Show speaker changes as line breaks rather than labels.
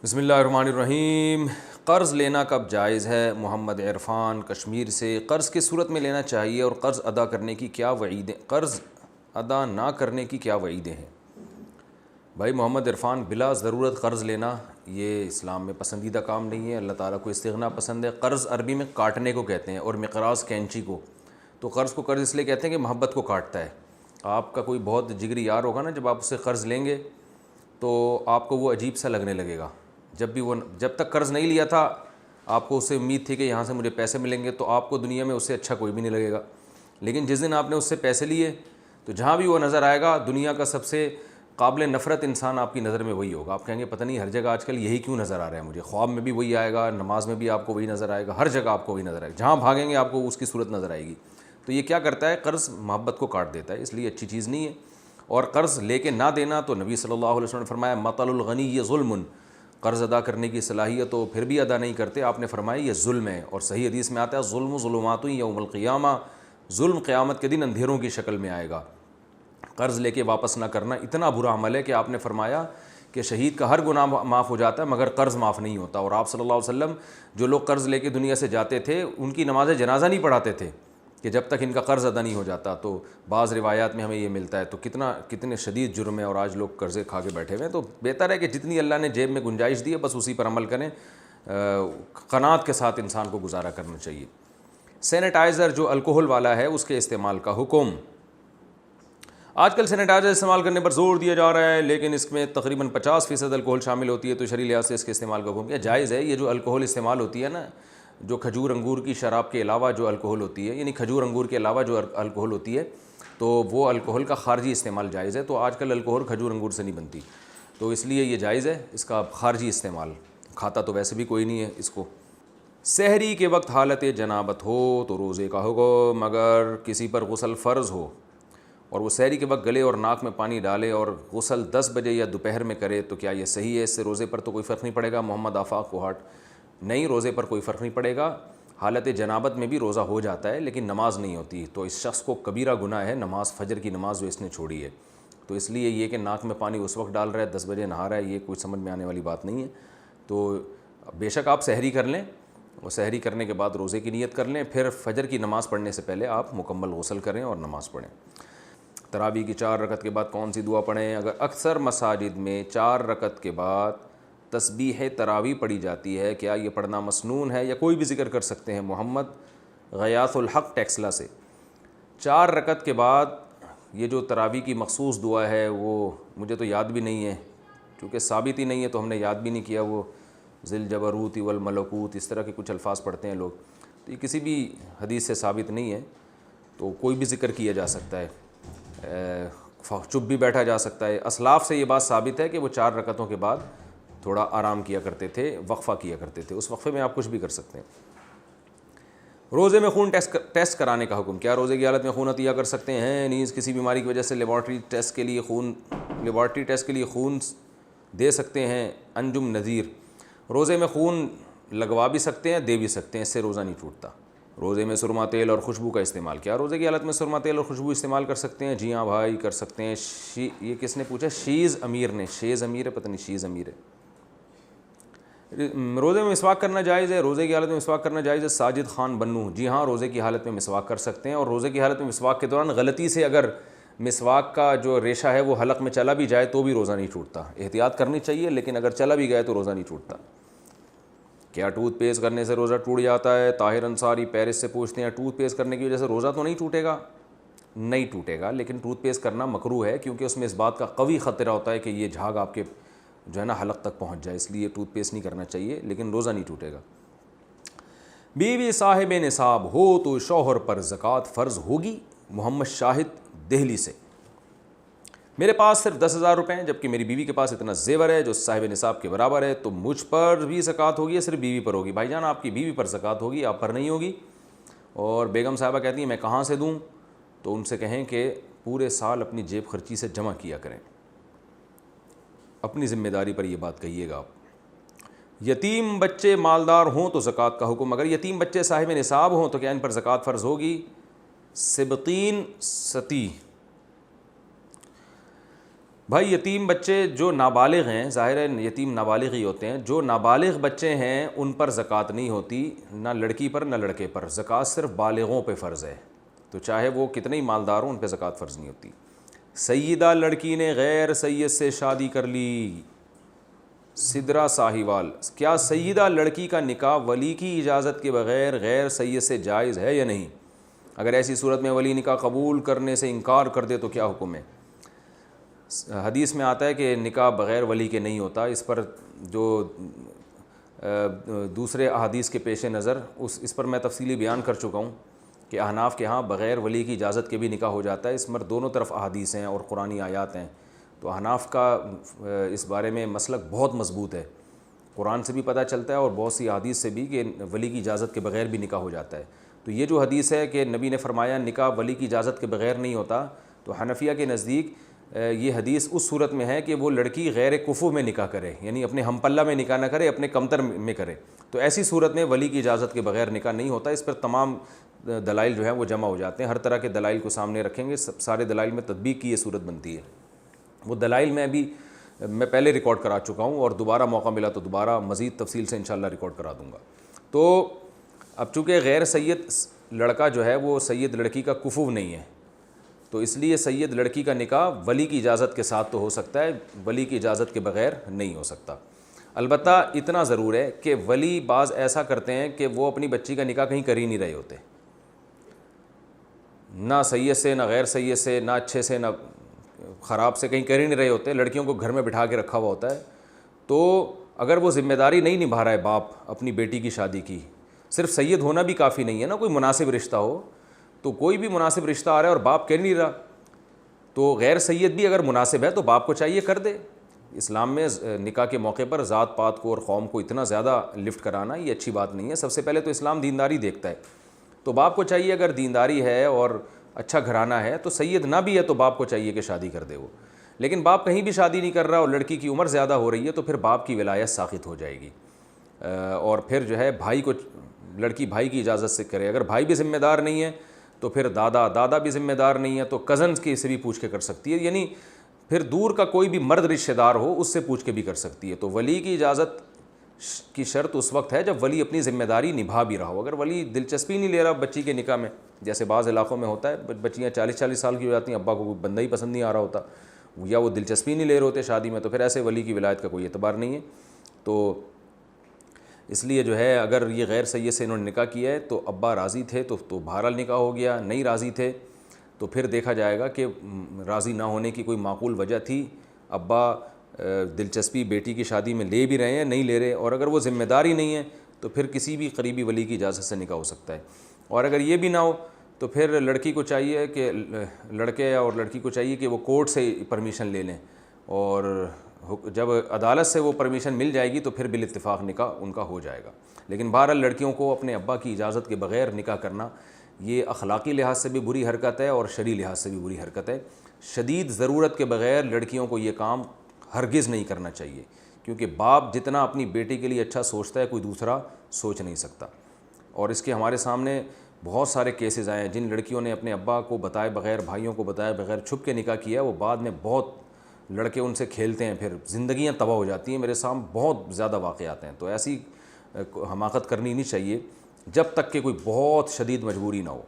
بسم اللہ الرحمن الرحیم۔ قرض لینا کب جائز ہے؟ محمد عرفان کشمیر سے۔ قرض کس صورت میں لینا چاہیے اور قرض ادا کرنے کی کیا وعیدیں، قرض ادا نہ کرنے کی کیا وعیدیں ہیں؟ بھائی محمد عرفان، بلا ضرورت قرض لینا یہ اسلام میں پسندیدہ کام نہیں ہے۔ اللہ تعالیٰ کو استغنا پسند ہے۔ قرض عربی میں کاٹنے کو کہتے ہیں اور مقراض کینچی کو۔ تو قرض کو قرض اس لیے کہتے ہیں کہ محبت کو کاٹتا ہے۔ آپ کا کوئی بہت جگری یار ہوگا نا، جب آپ اس سے قرض لیں گے تو آپ کو وہ عجیب سا لگنے لگے گا۔ جب تک قرض نہیں لیا تھا آپ کو اس سے امید تھی کہ یہاں سے مجھے پیسے ملیں گے، تو آپ کو دنیا میں اس سے اچھا کوئی بھی نہیں لگے گا۔ لیکن جس دن آپ نے اس سے پیسے لیے تو جہاں بھی وہ نظر آئے گا، دنیا کا سب سے قابل نفرت انسان آپ کی نظر میں وہی ہوگا۔ آپ کہیں گے پتہ نہیں ہر جگہ آج کل یہی کیوں نظر آ رہا ہے مجھے، خواب میں بھی وہی آئے گا، نماز میں بھی آپ کو وہی نظر آئے گا، ہر جگہ آپ کو وہی نظر آئے گا، جہاں بھاگیں گے آپ کو اس کی صورت نظر آئے گی۔ تو یہ کیا کرتا ہے؟ قرض محبت کو کاٹ دیتا ہے، اس لیے اچھی چیز نہیں ہے۔ اور قرض لے کے نہ دینا تو نبی صلی اللہ علیہ وسلم نے فرمایا مطل الغنی یہ ظلم، قرض ادا کرنے کی صلاحیت ہو پھر بھی ادا نہیں کرتے، آپ نے فرمایا یہ ظلم ہے۔ اور صحیح حدیث میں آتا ہے ظلم ظلمات یوم القیامہ، ظلم قیامت کے دن اندھیروں کی شکل میں آئے گا۔ قرض لے کے واپس نہ کرنا اتنا برا عمل ہے کہ آپ نے فرمایا کہ شہید کا ہر گناہ معاف ہو جاتا ہے مگر قرض معاف نہیں ہوتا۔ اور آپ صلی اللہ علیہ وسلم جو لوگ قرض لے کے دنیا سے جاتے تھے ان کی نماز جنازہ نہیں پڑھاتے تھے کہ جب تک ان کا قرض ادا نہیں ہو جاتا۔ تو بعض روایات میں ہمیں یہ ملتا ہے۔ تو کتنے شدید جرم ہے، اور آج لوگ قرضے کھا کے بیٹھے ہوئے ہیں۔ تو بہتر ہے کہ جتنی اللہ نے جیب میں گنجائش دی ہے بس اسی پر عمل کریں، قناعت کے ساتھ انسان کو گزارا کرنا چاہیے۔ سینیٹائزر جو الکوہل والا ہے اس کے استعمال کا حکم۔ آج کل سینیٹائزر استعمال کرنے پر زور دیا جا رہا ہے، لیکن اس میں تقریباً 50% الکوہل شامل ہوتی ہے، تو شرعی لحاظ سے اس کے استعمال کا حکم کیا جائز ہے۔ یہ جو الکوہل استعمال ہوتی ہے نا، جو کھجور انگور کی شراب کے علاوہ جو الکوہل ہوتی ہے، یعنی کھجور انگور کے علاوہ جو الکوہل ہوتی ہے، تو وہ الکوہل کا خارجی استعمال جائز ہے۔ تو آج کل الکوہل کھجور انگور سے نہیں بنتی، تو اس لیے یہ جائز ہے اس کا خارجی استعمال۔ کھاتا تو ویسے بھی کوئی نہیں ہے اس کو۔ سحری کے وقت حالت جنابت ہو تو روزے کا حکم، اگر کسی پر غسل فرض ہو اور وہ سحری کے وقت گلے اور ناک میں پانی ڈالے اور غسل 10 بجے یا دوپہر میں کرے تو کیا یہ صحیح ہے؟ اس سے روزے پر تو کوئی فرق نہیں پڑے گا؟ محمد آفاق کوہاٹ۔ نہیں، روزے پر کوئی فرق نہیں پڑے گا۔ حالت جنابت میں بھی روزہ ہو جاتا ہے لیکن نماز نہیں ہوتی، تو اس شخص کو کبیرہ گناہ ہے نماز، فجر کی نماز جو اس نے چھوڑی ہے۔ تو اس لیے یہ کہ ناک میں پانی اس وقت ڈال رہا ہے، 10 بجے نہا رہا ہے، یہ کوئی سمجھ میں آنے والی بات نہیں ہے۔ تو بے شک آپ سحری کر لیں اور سحری کرنے کے بعد روزے کی نیت کر لیں، پھر فجر کی نماز پڑھنے سے پہلے آپ مکمل غسل کریں اور نماز پڑھیں۔ تراویح کی 4 رکعت کے بعد کون سی دعا پڑھیں؟ اگر اکثر مساجد میں 4 رکعت کے بعد تسبیح تراویح پڑھی جاتی ہے، کیا یہ پڑھنا مسنون ہے یا کوئی بھی ذکر کر سکتے ہیں؟ محمد غیاث الحق ٹیکسلا سے۔ 4 رکعت کے بعد یہ جو تراویح کی مخصوص دعا ہے وہ مجھے تو یاد بھی نہیں ہے، کیونکہ ثابت ہی نہیں ہے تو ہم نے یاد بھی نہیں کیا۔ وہ ذی الجبروت والملکوت اس طرح کے کچھ الفاظ پڑھتے ہیں لوگ، تو یہ کسی بھی حدیث سے ثابت نہیں ہے، تو کوئی بھی ذکر کیا جا سکتا ہے، چپ بھی بیٹھا جا سکتا ہے۔ اسلاف سے یہ بات ثابت ہے کہ وہ 4 رکعتوں کے بعد تھوڑا آرام کیا کرتے تھے، وقفہ کیا کرتے تھے، اس وقفے میں آپ کچھ بھی کر سکتے ہیں۔ روزے میں خون ٹیسٹ کرانے کا حکم، کیا روزے کی حالت میں خون عطیہ کر سکتے ہیں؟ نیز کسی بیماری کی وجہ سے لیبارٹری ٹیسٹ کے لیے خون دے سکتے ہیں؟ انجم نذیر، روزے میں خون لگوا بھی سکتے ہیں، دے بھی سکتے ہیں، اس سے روزہ نہیں ٹوٹتا۔ روزے میں سرما تیل اور خوشبو کا استعمال، کیا روزے کی حالت میں سرما تیل اور خوشبو استعمال کر سکتے ہیں؟ جی ہاں بھائی کر سکتے ہیں۔ یہ کس نے پوچھا؟ شیز امیر نے، شیز امیر ہے، پتہ نہیں شیز امیر ہے۔ روزے میں مسواک کرنا جائز ہے؟ روزے کی حالت میں مسواک کرنا جائز ہے؟ ساجد خان بنو، جی ہاں روزے کی حالت میں مسواک کر سکتے ہیں، اور روزے کی حالت میں مسواک کے دوران غلطی سے اگر مسواک کا جو ریشہ ہے وہ حلق میں چلا بھی جائے تو بھی روزہ نہیں ٹوٹتا۔ احتیاط کرنی چاہیے، لیکن اگر چلا بھی گیا تو روزہ نہیں ٹوٹتا۔ کیا ٹوتھ پیسٹ کرنے سے روزہ ٹوٹ جاتا ہے؟ طاہر انصاری پیرس سے پوچھتے ہیں ٹوتھ پیسٹ کرنے کی وجہ سے روزہ تو نہیں ٹوٹے گا؟ نہیں ٹوٹے گا، لیکن ٹوتھ پیسٹ کرنا مکروہ ہے کیونکہ اس میں اس بات کا قوی خطرہ ہوتا ہے کہ یہ جھاگ آپ کے جو ہے نا حلق تک پہنچ جائے، اس لیے ٹوتھ پیسٹ نہیں کرنا چاہیے، لیکن روزہ نہیں ٹوٹے گا۔ بیوی صاحب نصاب ہو تو شوہر پر زکوٰۃ فرض ہوگی؟ محمد شاہد دہلی سے۔ میرے پاس صرف 10,000 روپے ہیں جبکہ میری بیوی کے پاس اتنا زیور ہے جو صاحب نصاب کے برابر ہے، تو مجھ پر بھی زکوٰۃ ہوگی یا صرف بیوی پر ہوگی؟ بھائی جان آپ کی بیوی پر زکوٰۃ ہوگی، آپ پر نہیں ہوگی۔ اور بیگم صاحبہ کہتی ہیں میں کہاں سے دوں؟ تو ان سے کہیں کہ پورے سال اپنی جیب خرچی سے جمع کیا کریں، اپنی ذمہ داری پر یہ بات کہیے گا آپ۔ یتیم بچے مالدار ہوں تو زکوٰۃ کا حکم، اگر یتیم بچے صاحب نصاب ہوں تو کیا ان پر زکوٰۃ فرض ہوگی؟ سبطین ستی، بھائی یتیم بچے جو نابالغ ہیں، ظاہر ہے یتیم نابالغ ہی ہوتے ہیں، جو نابالغ بچے ہیں ان پر زکوٰۃ نہیں ہوتی، نہ لڑکی پر نہ لڑکے پر، زکوٰۃ صرف بالغوں پہ فرض ہے، تو چاہے وہ کتنے ہی مالدار ہوں ان پہ زکوٰۃ فرض نہیں ہوتی۔ سیدہ لڑکی نے غیر سید سے شادی کر لی، سدرا ساہیوال، کیا سیدہ لڑکی کا نکاح ولی کی اجازت کے بغیر غیر سید سے جائز ہے یا نہیں؟ اگر ایسی صورت میں ولی نکاح قبول کرنے سے انکار کر دے تو کیا حکم ہے؟ حدیث میں آتا ہے کہ نکاح بغیر ولی کے نہیں ہوتا، اس پر جو دوسرے احادیث کے پیش نظر اس پر میں تفصیلی بیان کر چکا ہوں کہ احناف کے ہاں بغیر ولی کی اجازت کے بھی نکاح ہو جاتا ہے، اس میں دونوں طرف احادیث ہیں اور قرآنی آیات ہیں، تو احناف کا اس بارے میں مسلک بہت مضبوط ہے، قرآن سے بھی پتہ چلتا ہے اور بہت سی احادیث سے بھی کہ ولی کی اجازت کے بغیر بھی نکاح ہو جاتا ہے۔ تو یہ جو حدیث ہے کہ نبی نے فرمایا نکاح ولی کی اجازت کے بغیر نہیں ہوتا، تو حنفیہ کے نزدیک یہ حدیث اس صورت میں ہے کہ وہ لڑکی غیر کفو میں نکاح کرے، یعنی اپنے ہم پلہ میں نکاح نہ کرے، اپنے کمتر میں کرے، تو ایسی صورت میں ولی کی اجازت کے بغیر نکاح نہیں ہوتا۔ اس پر تمام دلائل جو ہیں وہ جمع ہو جاتے ہیں، ہر طرح کے دلائل کو سامنے رکھیں گے، سارے دلائل میں تطبیق کی یہ صورت بنتی ہے۔ وہ دلائل میں پہلے ریکارڈ کرا چکا ہوں اور دوبارہ موقع ملا تو دوبارہ مزید تفصیل سے انشاءاللہ ریکارڈ کرا دوں گا۔ تو اب چونکہ غیر سید لڑکا جو ہے وہ سید لڑکی کا کفو نہیں ہے، تو اس لیے سید لڑکی کا نکاح ولی کی اجازت کے ساتھ تو ہو سکتا ہے، ولی کی اجازت کے بغیر نہیں ہو سکتا۔ البتہ اتنا ضرور ہے کہ ولی بعض ایسا کرتے ہیں کہ وہ اپنی بچی کا نکاح کہیں کر ہی نہیں رہے ہوتے، نہ سید سے نہ غیر سید سے، نہ اچھے سے نہ خراب سے، کہیں کر ہی نہیں رہے ہوتے، لڑکیوں کو گھر میں بٹھا کے رکھا ہوا ہوتا ہے۔ تو اگر وہ ذمہ داری نہیں نبھا رہا ہے باپ اپنی بیٹی کی شادی کی، صرف سید ہونا بھی کافی نہیں ہے نا، کوئی مناسب رشتہ ہو، تو کوئی بھی مناسب رشتہ آ رہا ہے اور باپ کر نہیں رہا، تو غیر سید بھی اگر مناسب ہے تو باپ کو چاہیے کر دے۔ اسلام میں نکاح کے موقع پر ذات پات کو اور قوم کو اتنا زیادہ لفٹ کرانا یہ اچھی بات نہیں ہے۔ سب سے پہلے تو اسلام دینداری دیکھتا ہے، تو باپ کو چاہیے اگر دینداری ہے اور اچھا گھرانہ ہے تو سید نہ بھی ہے تو باپ کو چاہیے کہ شادی کر دے وہ، لیکن باپ کہیں بھی شادی نہیں کر رہا اور لڑکی کی عمر زیادہ ہو رہی ہے تو پھر باپ کی ولایت ساقط ہو جائے گی، اور پھر جو ہے بھائی کو، لڑکی بھائی کی اجازت سے کرے، اگر بھائی بھی ذمہ دار نہیں ہے تو پھر دادا بھی ذمہ دار نہیں ہے تو کزنز کی سے بھی پوچھ کے کر سکتی ہے، یعنی پھر دور کا کوئی بھی مرد رشتہ دار ہو اس سے پوچھ کے بھی کر سکتی ہے۔ تو ولی کی اجازت کی شرط اس وقت ہے جب ولی اپنی ذمہ داری نبھا بھی رہا ہو، اگر ولی دلچسپی نہیں لے رہا بچی کے نکاح میں، جیسے بعض علاقوں میں ہوتا ہے بچیاں 40 سال کی ہو جاتی ہیں، ابا کو کوئی بندہ ہی پسند نہیں آ رہا ہوتا یا وہ دلچسپی نہیں لے رہے ہوتے شادی میں، تو پھر ایسے ولی کی ولایت کا کوئی اعتبار نہیں ہے۔ تو اس لیے جو ہے اگر یہ غیر سید سے انہوں نے نکاح کیا ہے تو ابا راضی تھے تو بہرحال نکاح ہو گیا، نہیں راضی تھے تو پھر دیکھا جائے گا کہ راضی نہ ہونے کی کوئی معقول وجہ تھی، ابا دلچسپی بیٹی کی شادی میں لے بھی رہے ہیں نہیں لے رہے، اور اگر وہ ذمہ داری نہیں ہے تو پھر کسی بھی قریبی ولی کی اجازت سے نکاح ہو سکتا ہے، اور اگر یہ بھی نہ ہو تو پھر لڑکی کو چاہیے کہ لڑکے اور لڑکی کو چاہیے کہ وہ کورٹ سے پرمیشن لے لیں، اور جب عدالت سے وہ پرمیشن مل جائے گی تو پھر بالاتفاق نکاح ان کا ہو جائے گا۔ لیکن بہرحال لڑکیوں کو اپنے ابا کی اجازت کے بغیر نکاح کرنا یہ اخلاقی لحاظ سے بھی بری حرکت ہے اور شرعی لحاظ سے بھی بری حرکت ہے۔ شدید ضرورت کے بغیر لڑکیوں کو یہ کام ہرگز نہیں کرنا چاہیے، کیونکہ باپ جتنا اپنی بیٹی کے لیے اچھا سوچتا ہے کوئی دوسرا سوچ نہیں سکتا، اور اس کے ہمارے سامنے بہت سارے کیسز آئے ہیں جن لڑکیوں نے اپنے ابا کو بتائے بغیر، بھائیوں کو بتائے بغیر چھپ کے نکاح کیا، وہ بعد میں بہت لڑکے ان سے کھیلتے ہیں، پھر زندگیاں تباہ ہو جاتی ہیں، میرے سامنے بہت زیادہ واقعات ہیں۔ تو ایسی حماقت کرنی نہیں چاہیے جب تک کہ کوئی بہت شدید مجبوری نہ ہو۔